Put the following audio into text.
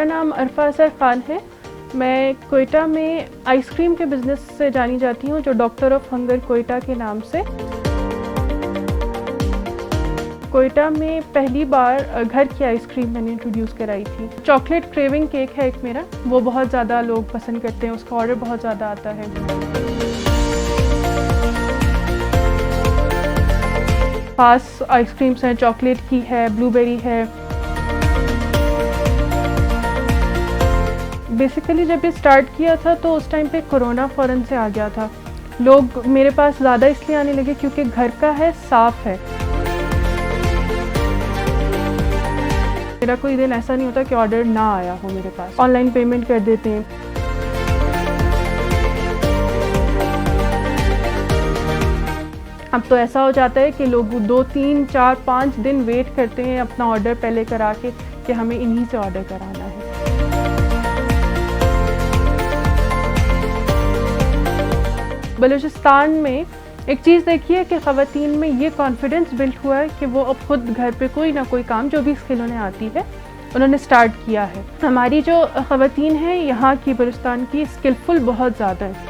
मेरा नाम अरफा असर ख़ान है। मैं कोयटा में आइसक्रीम के बिज़नेस से जानी जाती हूँ, जो डॉक्टर ऑफ हंगर कोयटा के नाम से। कोयटा में पहली बार घर की आइसक्रीम मैंने इंट्रोड्यूस कराई थी। चॉकलेट क्रेविंग केक है एक मेरा, वो बहुत ज़्यादा लोग पसंद करते हैं, उसका ऑर्डर बहुत ज़्यादा आता है। पास आइसक्रीम्स हैं, चॉकलेट की है, ब्लूबेरी है। बेसिकली जब ये स्टार्ट किया था तो उस टाइम पे कोरोना फ़ौरन से आ गया था। लोग मेरे पास ज़्यादा इसलिए आने लगे क्योंकि घर का है, साफ़ है। मेरा कोई दिन ऐसा नहीं होता कि ऑर्डर ना आया हो मेरे पास। ऑनलाइन पेमेंट कर देते हैं। अब तो ऐसा हो जाता है कि लोग 2, 3, 4, 5 दिन वेट करते हैं अपना ऑर्डर पहले करा के कि हमें इन्हीं से ऑर्डर कराना है। बलूचिस्तान में एक चीज़ देखी है कि ख़वातीन में ये कॉन्फिडेंस बिल्ड हुआ है कि वो अब खुद घर पे कोई ना कोई काम जो भी स्किल उन्हें आती है उन्होंने स्टार्ट किया है। हमारी जो ख़वातीन हैं यहाँ की, बलूचिस्तान की, स्किलफुल बहुत ज़्यादा है।